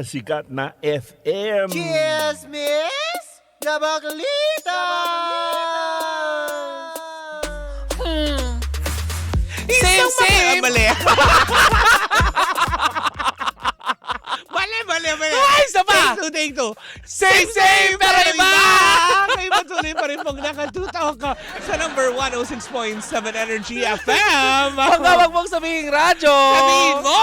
Sikat na FM. Cheers, Miss Gabaglita! Same. Mali. Mali. Ay, isa pa! Take two. Same, pero iba! Kayo patuloy pa rin pong nakatutok ka sa number 106.7 Energy FM. Huwag ka wag mong sabihin radyo! Sabihin mo!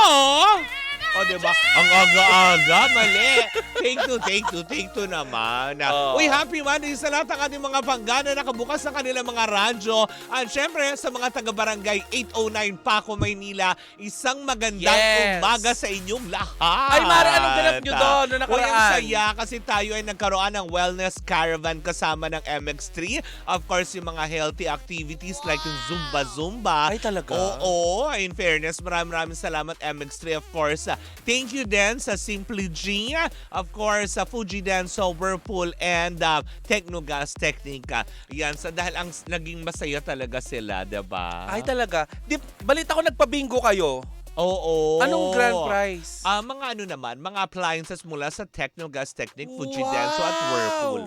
O, diba? Ang aga-aga, mali. Take two naman. Oh. Uy, happy Monday sa lahat ng ating mga panggana nakabukas sa kanilang mga radyo. At syempre, sa mga taga-barangay 809 Paco, Maynila, isang magandang umaga sa inyong lahat. Ay, Mare, anong ganap nyo doon noong nakaraan? Uy, ang saya kasi tayo ay nagkaroon ng wellness caravan kasama ng MX3. Of course, yung mga healthy activities like yung Zumba. Ay, talaga? Oo, in fairness, maraming salamat MX3, of course. Thank you din sa Simply G, of course, sa Fuji Denso, Whirlpool, and Technogas Technica. Yan, dahil ang naging masaya talaga sila, diba? Ay, talaga? Balita ko nagpabingo kayo. Oo. Anong grand prize? Mga mga appliances mula sa Technogas Technic, Fuji Wow! Denso at Whirlpool.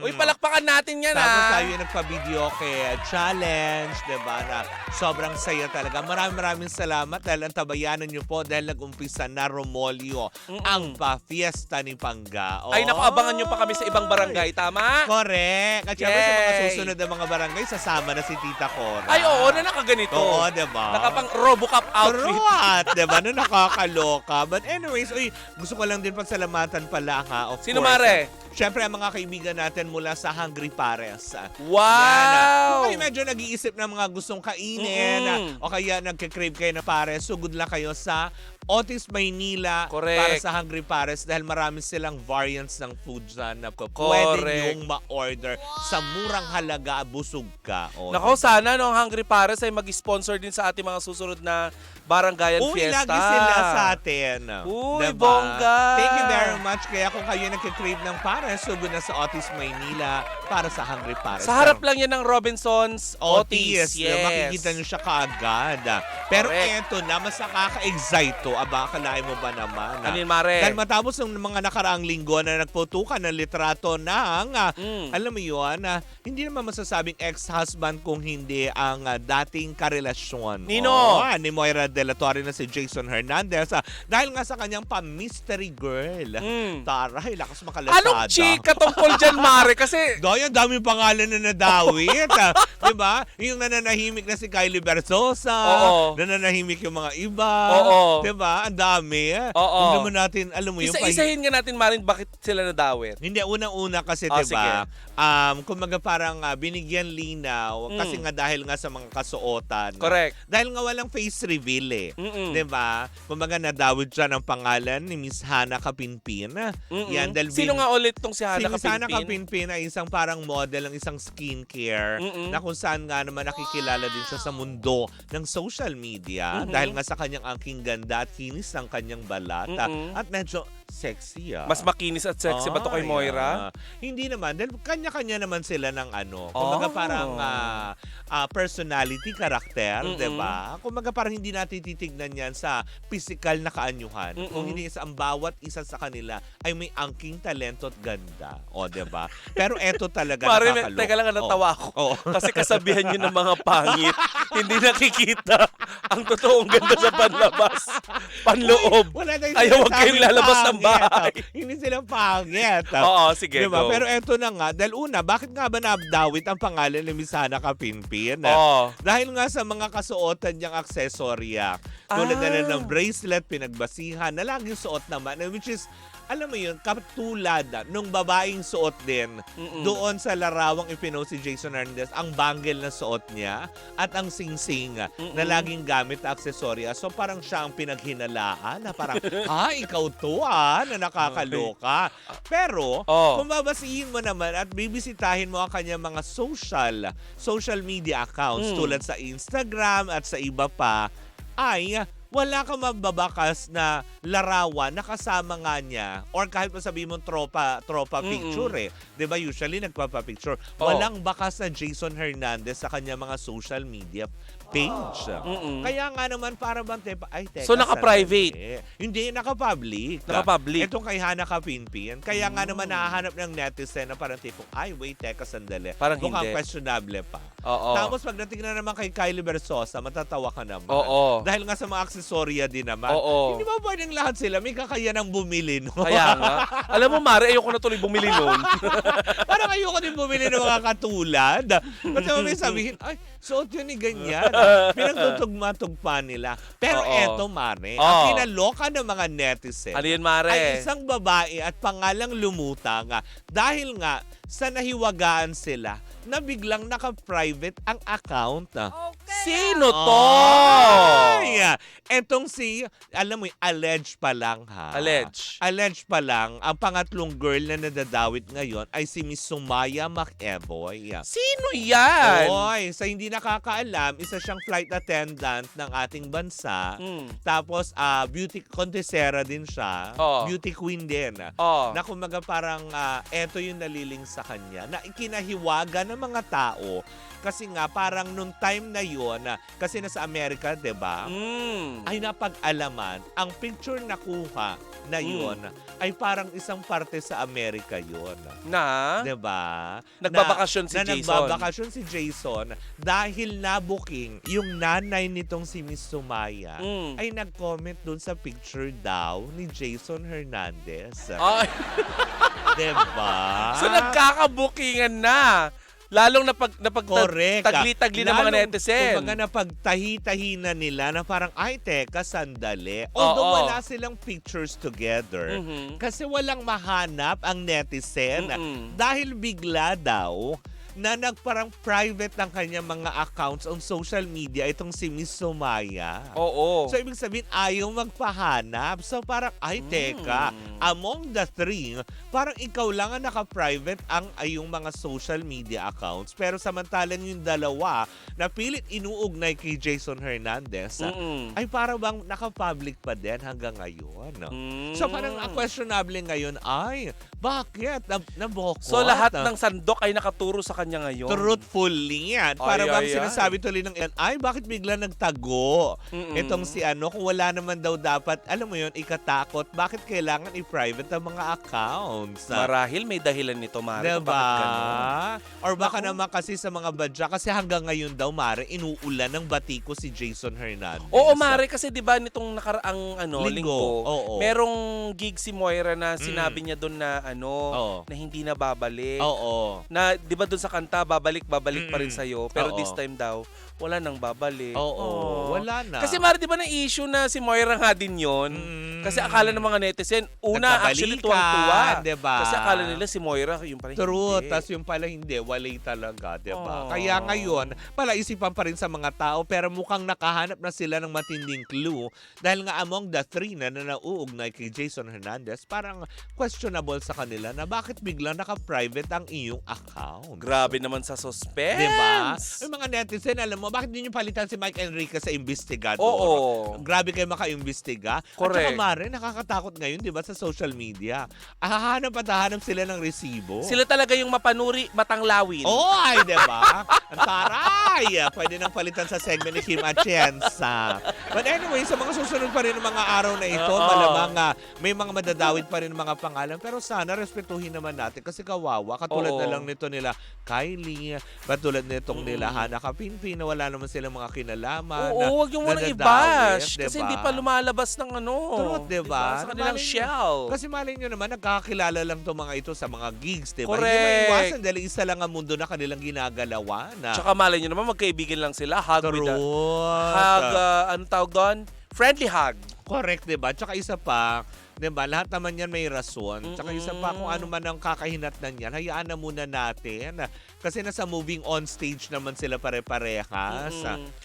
Uy, palakpakan natin yan, Tapos tayo yung nagpa-video kay challenge, diba, na sobrang saya talaga. Maraming salamat dahil ang tabayanan nyo po dahil nag-umpisa na Romolio ang pa-fiesta ni Pangga. Ay, naku, abangan nyo pa kami sa ibang barangay, tama? Correct. At syempre sa mga Yay! susunod na mga barangay, sasama na si Tita Cora. Ay, oo, na nakaganito. Oo, diba? Nakapang RoboCop outfit. Correct, diba? Na nakakaloka. But anyways, gusto ko lang din pagsalamatan pala ha. Of Sino, course, Mare? Siyempre, ang mga kaibigan natin mula sa Hungry Pares. Wow! Kung kayo medyo nag-iisip ng mga gustong kainin o kaya nagkikrave kayo na pares, so good lang kayo sa Otis, Maynila. Correct. Para sa Hungry Pares dahil marami silang variants ng food dyan na pwede Correct. nyong ma-order sa murang halaga, busog ka. O, Nako, sana no, Hungry Pares ay mag-sponsor din sa ating mga susunod na barangayan Uy, fiesta. lagi sila sa atin. Uy, bongga. Thank you very much. Kaya kung kayo nagkikrave ng pares, sugod na sa Otis, Maynila para sa Hungry Pares. Sa harap lang yan ng Robinson's Otis. Yes. Makikita nyo siya kaagad. Pero Correct. eto na, mas nakaka-excite to. Aba, akalain mo ba naman? Ano yun, Mare? Dahil matapos ng mga nakaraang linggo na nagputukan ng litrato ng, alam mo yun, hindi naman masasabing ex-husband kung hindi ang dating karelasyon. Nino? Ni Moira De La Torre na si Jason Hernandez. Dahil nga sa kanyang pa-mystery girl. Taray, lakas makalasada. Anong chika tungkol dyan, Mare? Kasi Doy, ang daming pangalan na nadawit. Diba? Yung nananahimik na si Kylie Versosa. Oo. Nananahimik yung mga iba. Oo. Diba? Ang dami. Oo. Kung naman natin, alam mo yung... isa-isahin nga natin, Mare, bakit sila nadawit. Hindi, unang-una kasi, Oh, diba? Kumaga parang binigyan linaw kasi nga dahil nga sa mga kasuotan. Correct. Dahil nga walang face reveal eh. Diba? Kumaga nadawit siya ng pangalan ni Miss Hana Kapinpin. Yan, dahil Sino nga ulit tong si Hana Si Hana Kapinpin? Kapinpin ay isang parang model ng isang skincare na kung saan nga naman nakikilala din siya sa mundo ng social media dahil nga sa kanyang angking ganda at kinis ng kanyang balat at medyo sexy. Mas makinis at sexy ba to kay Moira? Hindi naman. Dahil kanya-kanya naman sila ng Kumaga parang personality, karakter, diba? Kumaga parang hindi natin titignan yan sa physical na kaanyuhan. Kung hindi sa ang bawat isa sa kanila ay may angking talento at ganda. O, diba? Pero eto talaga Mare, nakakaloka. teka lang, natawa ako. Oo. Kasi kasabihan nyo ng mga pangit, hindi nakikita ang totoong ganda sa panlabas. Panloob. Wala tayong Ayaw, wag sinasabing kayong lalabas ng pangit. bahay. Hindi sila pangit. Oo, sige, Diba? go. Pero eto na nga, dahil una, bakit nga ba nabdawit ang pangalan ni Miss Hana Kapinpin? Oo. Dahil nga sa mga kasuotan niyang aksesorya. Tulad na ng bracelet, pinagbasihan, na laging suot naman, which is, alam mo yun, katulad nung babaeng suot din doon sa larawang ipinost si Jason Hernandez, ang bangle na suot niya at ang singsing na laging gamit na aksesoriya. So parang siya ang pinaghinalaan na parang, ikaw to na nakakaloka. Pero, kung babasihin mo naman at bibisitahin mo ang kanyang mga social media accounts tulad sa Instagram at sa iba pa, ay wala kang mababakas na larawan na kasama nga niya or kahit masabihin mo tropa picture eh. 'Di ba usually nagpapa-picture. Walang bakas na Jason Hernandez sa kanya mga social media. page. Mm-mm. Kaya nga naman para bang ay teka. So, naka-private? sandali. Hindi, naka-public. Naka-public. Itong kay Hana Kapinpin. Kaya nga naman nahahanap ng netizen na parang tipong, ay wait, teka sandali. Parang mukhang hindi. questionable pa. Oo. Tapos pagdating na naman kay Kylie Versosa, matatawa ka naman. Oo. Dahil nga sa mga aksesorya din naman. Oo. Hindi ba pwedeng lahat sila may kakayanang bumili, no? Kaya nga. Alam mo, Mare, ayoko na tuloy bumili noon. Parang ayoko din bumili ng mga katulad. Kasi may sabihin, ay, suot yun ni ganyan. Pinagtutugma-tugpa nila. Pero Oo. eto, Mare, Oo. ang kinaloka ng mga netizen Ano yun, Mare? ay isang babae at pangalang Lumutang. Dahil nga, sa nahiwagaan sila na biglang naka-private ang account. Sino to? Ay! Etong si, alam mo, alleged pa lang ha. Alleged. Alleged pa lang, ang pangatlong girl na nadadawit ngayon ay si Miss Sumaya McEvoy. Sino yan? Oy, sa hindi nakakaalam, isa siyang flight attendant ng ating bansa. Tapos, beauty contestera din siya. Oh. Beauty queen din. Oh. Na kumaga parang eto yung naliling sa kanya na ikinahiwaga ng mga tao kasi nga parang nung time na yon kasi nasa Amerika, 'di ba? Ay napag-alaman ang picture na kuha na yon ay parang isang parte sa Amerika yon. Na? 'Di ba? Nagbabakasyon si Jason. Nagbabakasyon si Jason dahil na-booking yung nanay nitong si Miss Sumaya ay nag-comment dun sa picture daw ni Jason Hernandez. Ay, 'Di ba? so nagkakabukingan na. Lalong Correct. tagli-tagli ng mga netizen. Kumbaga napagtahi-tahi na nila na parang, ay teka, sandali. Although Oo. wala silang pictures together, Mhm. kasi walang mahanap ang netizen Mm-mm. dahil bigla daw na nagparang private ng kanyang mga accounts on social media itong si Miss Sumaya. Oo. So, ibig sabihin, ayaw magpahanap. So, parang, ay, teka, among the three, parang ikaw lang ang naka-private ang yung mga social media accounts. Pero samantalang yung dalawa na pilit inuugnay kay Jason Hernandez, ay parang bang naka-public pa din hanggang ngayon. So, parang ang questionable ngayon ay, bakit? Nabokot? So lahat ng sandok ay nakaturo sa kanya ngayon. Truthfully yan. Para Ay, bang ay, ay. sinasabi tuloy ng ay, bakit bigla nagtago? Itong si kung wala naman daw dapat, alam mo yun, ikatakot, bakit kailangan i-private ang mga accounts? Marahil may dahilan nito, Mare. Kung Diba? bakit ganun. Or baka naman kasi sa mga badya, kasi hanggang ngayon daw, Mare, inuulan ng batiko si Jason Hernandez. Oo, Mare, kasi 'di ba nitong nakaraang linggo, Oo. merong gig si Moira na sinabi niya doon na Oo. na hindi na babalik. Oo. Na 'di ba doon sa kanta babalik pa rin sa pero Oo. this time daw wala nang babalik. Oo. Wala na. Kasi Mare, 'di ba na issue na si Moira nga din 'yon? Kasi akala ng mga netizen, actually tuwang-tuwa. Diba? Kasi akala nila si Moira yung pala Truth, hindi. tas yung pala hindi, walay talaga, di ba? Oh. Kaya ngayon, palaisipan pa rin sa mga tao, pero mukhang nakahanap na sila ng matinding clue dahil nga among the three na nauugnay kay Jason Hernandez, parang questionable sa kanila na bakit biglang naka-private ang iyong account. Grabe naman sa suspense. Di ba? Yung mga netizen, alam mo, bakit hindi nyo palitan si Mike Enriquez sa investigador? Oo. Grabe kayo maka-imbestiga. Correct. At saka Mare, nakakatakot ngayon, di ba, sa social media. Hahanap at hahanap sila ng resibo. Sila talaga yung mapanuri, matanglawin. Oh, ay, di ba? Ang taray! Pwede nang palitan sa segment ni Kim Atienza. But anyway, sa mga susunod pa rin ng mga araw na ito, Oo. malamang may mga madadawit pa rin ng mga pangalan. Pero sana respetuhin naman natin kasi kawawa. Katulad Oo. na lang nito nila Kylie, katulad nitong nila Hana Kapinpin na wala naman silang mga kinalaman. Oo, wag yung muna nadadawit, i-bash. di Kasi ba? hindi pa lumalabas ng Truth, di ba? Sa kanilang Malay- shell. Kasi malay nyo naman, nagkakakilala lang itong mga ito sa mga gigs, di ba? Correct. Hindi maiwasan dahil isa lang ang mundo na kanilang ginagalawan. Tsaka malay nyo naman, magkaibigan lang sila. Hug with the... Truth. Hug, anong tawag doon? Friendly hug. Correct, di ba? Tsaka isa pa, di ba? Lahat naman yan may rason. Tsaka isa pa, kung ano man ang kakahinatnan yan, hayaan na muna natin. Kasi nasa moving on stage naman sila pare-parehas.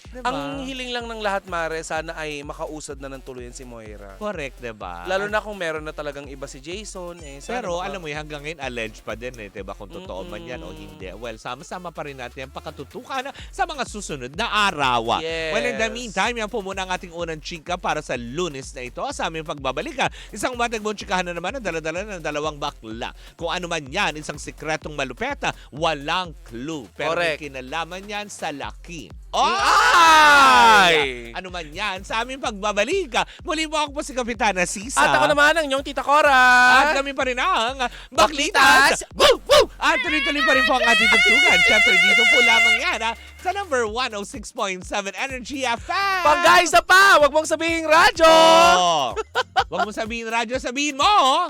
Di ba? Ang hiling lang ng lahat, Mare, sana ay makausad na ng tuluyan si Moira. Correct, di ba? Lalo na kung meron na talagang iba si Jason. Sana Pero baka- alam mo, hanggang ngayon, alleged pa din eh, diba? Kung totoo man yan o hindi. Well, sama-sama pa rin natin ang pakatutukan sa mga susunod na araw. Yes. Well, in the meantime, yan po muna ang ating unang chika para sa Lunes na ito. Sa aming pagbabalik, isang matagbong chikahan na naman ang dala-dala ng dalawang bakla. Kung ano man yan, isang sikretong malupeta, walang ang clue. Pero may Correct. kinalaman yan sa laki. Ay! Ano man yan, sa aming pagbabalik. Muli mo ako po si Kapitana Sisa. At ako naman ang inyong Tita Cora. At kami pa rin ang Baklitas! Woo! Woo! At tuloy-tuloy pa rin po ang ating tugtugan. Siyempre, dito po lamang yan sa number 106.7 Energy FM. Pag guys na pa, wag mong sabihin radyo. Oh. Huwag mo sabihin radyo, sabihin mo.